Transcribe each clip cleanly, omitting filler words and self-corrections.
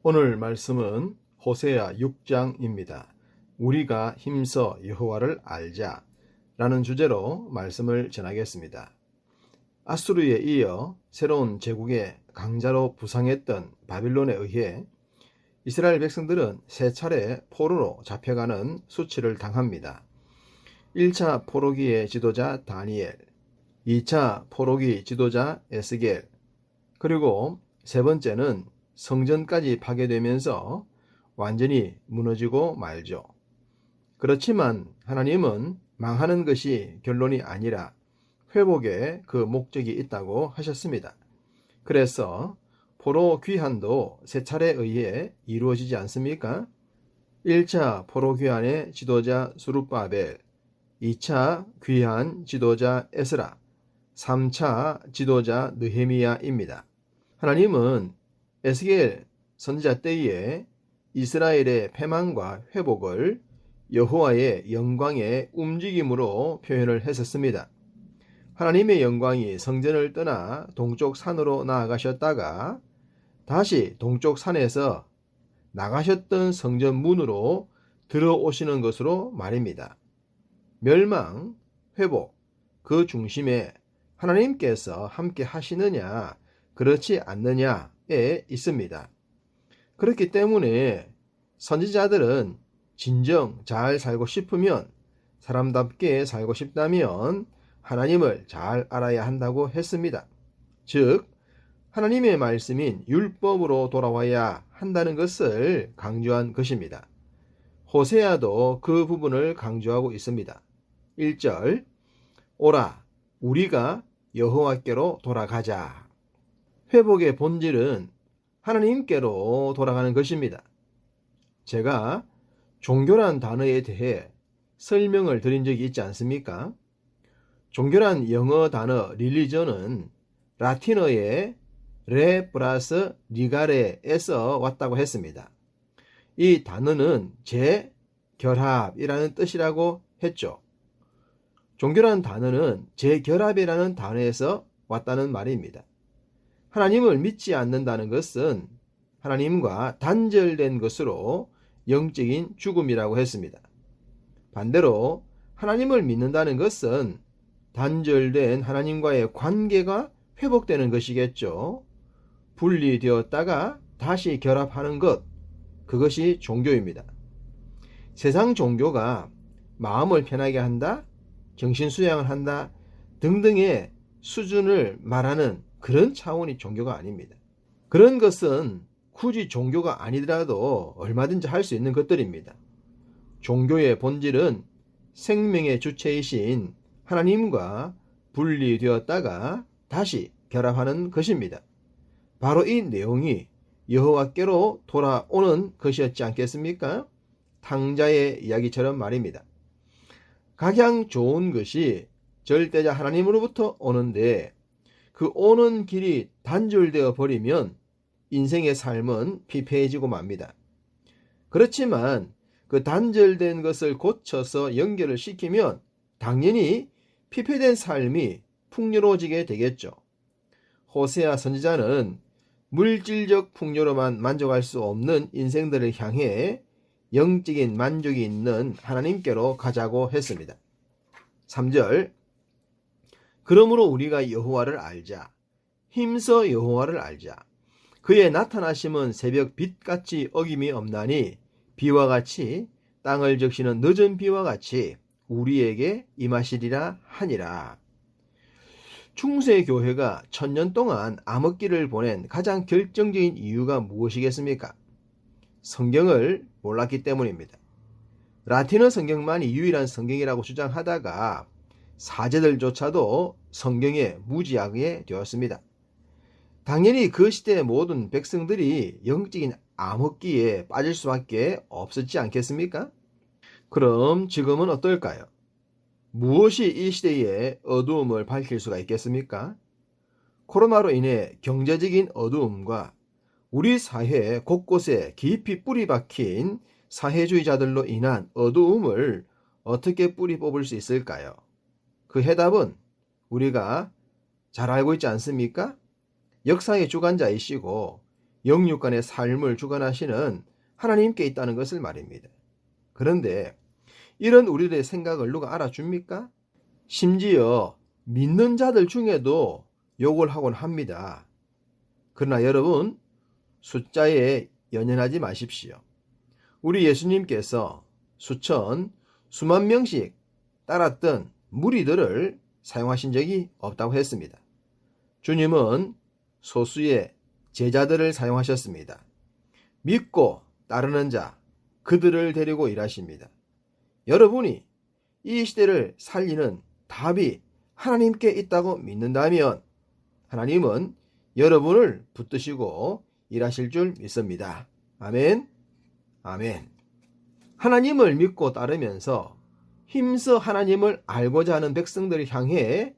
오늘 말씀은 호세아 6장입니다. 우리가 힘써 여호와를 알자 라는 주제로 말씀을 전하겠습니다. 아수르에 이어 새로운 제국의 강자로 부상했던 바빌론에 의해 이스라엘 백성들은 세 차례 포로로 잡혀가는 수치를 당합니다. 1차 포로기의 지도자 다니엘, 2차 포로기 지도자 에스겔, 그리고 세 번째는 성전까지 파괴되면서 완전히 무너지고 말죠. 그렇지만 하나님은 망하는 것이 결론이 아니라 회복에 그 목적이 있다고 하셨습니다. 그래서 포로 귀환도 세 차례에 의해 이루어지지 않습니까? 1차 포로 귀환의 지도자 스룹바벨, 2차 귀환 지도자 에스라, 3차 지도자 느헤미야입니다. 하나님은 에스겔 선지자 때에 이스라엘의 패망과 회복을 여호와의 영광의 움직임으로 표현을 했었습니다. 하나님의 영광이 성전을 떠나 동쪽 산으로 나아가셨다가 다시 동쪽 산에서 나가셨던 성전 문으로 들어오시는 것으로 말입니다. 멸망, 회복, 그 중심에 하나님께서 함께 하시느냐, 그렇지 않느냐에 있습니다. 그렇기 때문에 선지자들은 진정 잘 살고 싶으면, 사람답게 살고 싶다면 하나님을 잘 알아야 한다고 했습니다. 즉, 하나님의 말씀인 율법으로 돌아와야 한다는 것을 강조한 것입니다. 호세아도 그 부분을 강조하고 있습니다. 1절, 오라, 우리가 여호와께로 돌아가자. 회복의 본질은 하나님께로 돌아가는 것입니다. 제가 종교란 단어에 대해 설명을 드린 적이 있지 않습니까? 종교란 영어 단어 릴리전은 라틴어의 레 플러스 리가레에서 왔다고 했습니다. 이 단어는 재결합이라는 뜻이라고 했죠. 종교란 단어는 재결합이라는 단어에서 왔다는 말입니다. 하나님을 믿지 않는다는 것은 하나님과 단절된 것으로 영적인 죽음이라고 했습니다. 반대로 하나님을 믿는다는 것은 단절된 하나님과의 관계가 회복되는 것이겠죠. 분리되었다가 다시 결합하는 것, 그것이 종교입니다. 세상 종교가 마음을 편하게 한다, 정신수양을 한다 등등의 수준을 말하는 그런 차원이 종교가 아닙니다. 그런 것은 굳이 종교가 아니더라도 얼마든지 할 수 있는 것들입니다. 종교의 본질은 생명의 주체이신 하나님과 분리되었다가 다시 결합하는 것입니다. 바로 이 내용이 여호와께로 돌아오는 것이었지 않겠습니까? 탕자의 이야기처럼 말입니다. 각양 좋은 것이 절대자 하나님으로부터 오는데 그 오는 길이 단절되어 버리면 인생의 삶은 피폐해지고 맙니다. 그렇지만 그 단절된 것을 고쳐서 연결을 시키면 당연히 피폐된 삶이 풍요로워지게 되겠죠. 호세아 선지자는 물질적 풍요로만 만족할 수 없는 인생들을 향해 영적인 만족이 있는 하나님께로 가자고 했습니다. 3절, 그러므로 우리가 여호와를 알자. 힘써 여호와를 알자. 그의 나타나심은 새벽 빛같이 어김이 없나니 비와 같이 땅을 적시는 늦은 비와 같이 우리에게 임하시리라 하니라. 중세 교회가 1000년 동안 암흑기를 보낸 가장 결정적인 이유가 무엇이겠습니까? 성경을 몰랐기 때문입니다. 라틴어 성경만이 유일한 성경이라고 주장하다가 사제들조차도 성경에 무지하게 되었습니다. 당연히 그 시대의 모든 백성들이 영적인 암흑기에 빠질 수밖에 없었지 않겠습니까? 그럼 지금은 어떨까요? 무엇이 이 시대의 어두움을 밝힐 수가 있겠습니까? 코로나로 인해 경제적인 어두움과 우리 사회 곳곳에 깊이 뿌리 박힌 사회주의자들로 인한 어두움을 어떻게 뿌리 뽑을 수 있을까요? 그 해답은 우리가 잘 알고 있지 않습니까? 역사의 주관자이시고 영육간의 삶을 주관하시는 하나님께 있다는 것을 말입니다. 그런데 이런 우리들의 생각을 누가 알아줍니까? 심지어 믿는 자들 중에도 욕을 하곤 합니다. 그러나 여러분, 숫자에 연연하지 마십시오. 우리 예수님께서 수천, 수만 명씩 따랐던 무리들을 사용하신 적이 없다고 했습니다. 주님은 소수의 제자들을 사용하셨습니다. 믿고 따르는 자, 그들을 데리고 일하십니다. 여러분이 이 시대를 살리는 답이 하나님께 있다고 믿는다면 하나님은 여러분을 붙드시고 일하실 줄 믿습니다. 아멘. 아멘. 하나님을 믿고 따르면서 힘써 하나님을 알고자 하는 백성들을 향해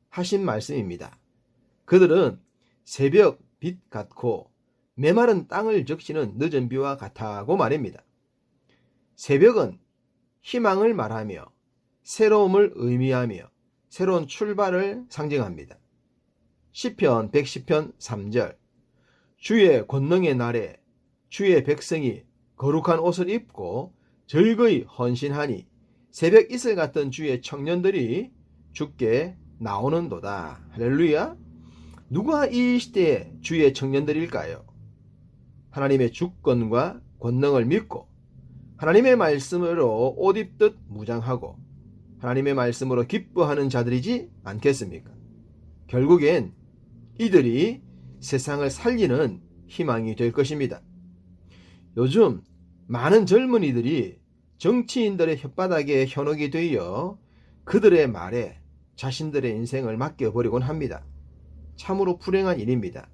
하신 말씀입니다. 그들은 새벽 빛 같고 메마른 땅을 적시는 늦은 비와 같다고 말입니다. 새벽은 희망을 말하며 새로움을 의미하며 새로운 출발을 상징합니다. 시편 110편 3절 주의 권능의 날에 주의 백성이 거룩한 옷을 입고 즐거이 헌신하니 새벽 이슬 같은 주의 청년들이 주께 나오는도다. 할렐루야. 누가 이 시대의 주의 청년들일까요? 하나님의 주권과 권능을 믿고 하나님의 말씀으로 옷 입듯 무장하고 하나님의 말씀으로 기뻐하는 자들이지 않겠습니까? 결국엔 이들이 세상을 살리는 희망이 될 것입니다. 요즘 많은 젊은이들이 정치인들의 혓바닥에 현혹이 되어 그들의 말에 자신들의 인생을 맡겨버리곤 합니다. 참으로 불행한 일입니다.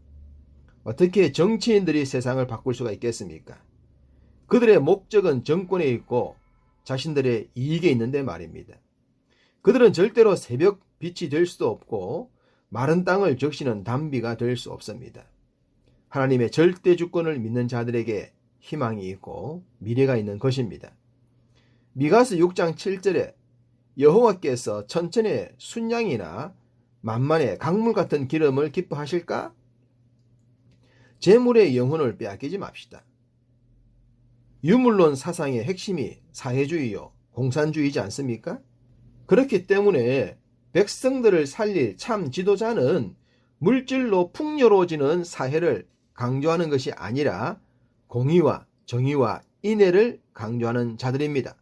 어떻게 정치인들이 세상을 바꿀 수가 있겠습니까? 그들의 목적은 정권에 있고 자신들의 이익에 있는데 말입니다. 그들은 절대로 새벽 빛이 될 수도 없고 마른 땅을 적시는 단비가 될 수 없습니다. 하나님의 절대 주권을 믿는 자들에게 희망이 있고 미래가 있는 것입니다. 미가서 6장 7절에 여호와께서 천천의 순양이나 만만의 강물 같은 기름을 기뻐하실까? 재물의 영혼을 빼앗기지 맙시다. 유물론 사상의 핵심이 사회주의요 공산주의이지 않습니까? 그렇기 때문에 백성들을 살릴 참 지도자는 물질로 풍요로워지는 사회를 강조하는 것이 아니라 공의와 정의와 인애를 강조하는 자들입니다.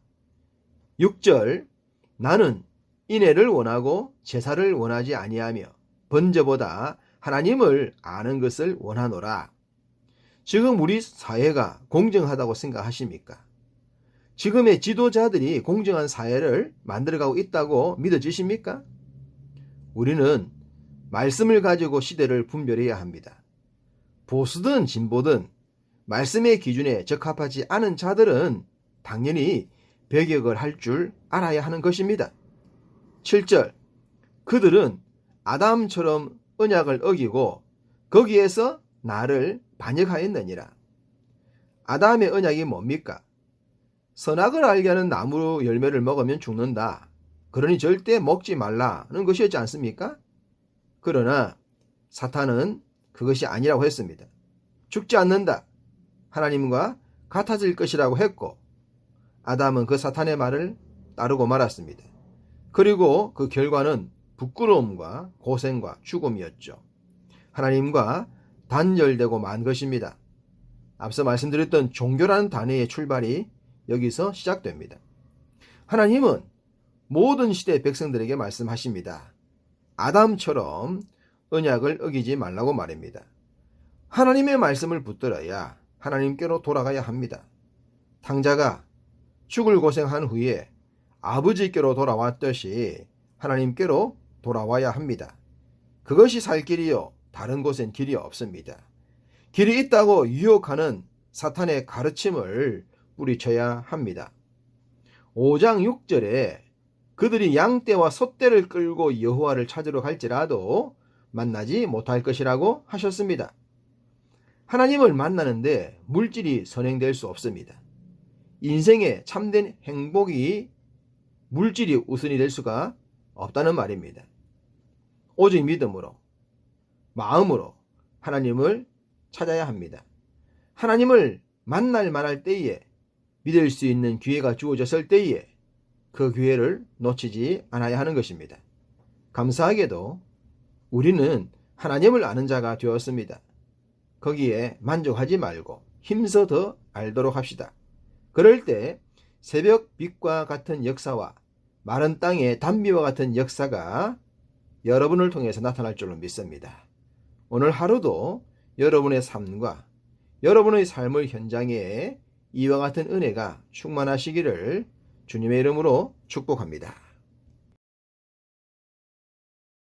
6절 나는 인애를 원하고 제사를 원하지 아니하며 번제보다 하나님을 아는 것을 원하노라. 지금 우리 사회가 공정하다고 생각하십니까? 지금의 지도자들이 공정한 사회를 만들어가고 있다고 믿어지십니까? 우리는 말씀을 가지고 시대를 분별해야 합니다. 보수든 진보든 말씀의 기준에 적합하지 않은 자들은 당연히 배격을 할 줄 알아야 하는 것입니다. 7절 그들은 아담처럼 언약을 어기고 거기에서 나를 반역하였느니라. 아담의 언약이 뭡니까? 선악을 알게 하는 나무 열매를 먹으면 죽는다. 그러니 절대 먹지 말라는 것이었지 않습니까? 그러나 사탄은 그것이 아니라고 했습니다. 죽지 않는다. 하나님과 같아질 것이라고 했고 아담은 그 사탄의 말을 따르고 말았습니다. 그리고 그 결과는 부끄러움과 고생과 죽음이었죠. 하나님과 단절되고 만 것입니다. 앞서 말씀드렸던 종교라는 단어의 출발이 여기서 시작됩니다. 하나님은 모든 시대 백성들에게 말씀하십니다. 아담처럼 언약을 어기지 말라고 말입니다. 하나님의 말씀을 붙들어야 하나님께로 돌아가야 합니다. 탕자가 죽을 고생한 후에 아버지께로 돌아왔듯이 하나님께로 돌아와야 합니다. 그것이 살 길이요 다른 곳엔 길이 없습니다. 길이 있다고 유혹하는 사탄의 가르침을 뿌리쳐야 합니다. 5장 6절에 그들이 양떼와 소떼를 끌고 여호와를 찾으러 갈지라도 만나지 못할 것이라고 하셨습니다. 하나님을 만나는데 물질이 선행될 수 없습니다. 인생의 참된 행복이 물질이 우선이 될 수가 없다는 말입니다. 오직 믿음으로 마음으로 하나님을 찾아야 합니다. 하나님을 만날 만할 때에, 믿을 수 있는 기회가 주어졌을 때에 그 기회를 놓치지 않아야 하는 것입니다. 감사하게도 우리는 하나님을 아는 자가 되었습니다. 거기에 만족하지 말고 힘써 더 알도록 합시다. 그럴 때 새벽 빛과 같은 역사와 마른 땅의 단비와 같은 역사가 여러분을 통해서 나타날 줄로 믿습니다. 오늘 하루도 여러분의 삶과 여러분의 삶의 현장에 이와 같은 은혜가 충만하시기를 주님의 이름으로 축복합니다.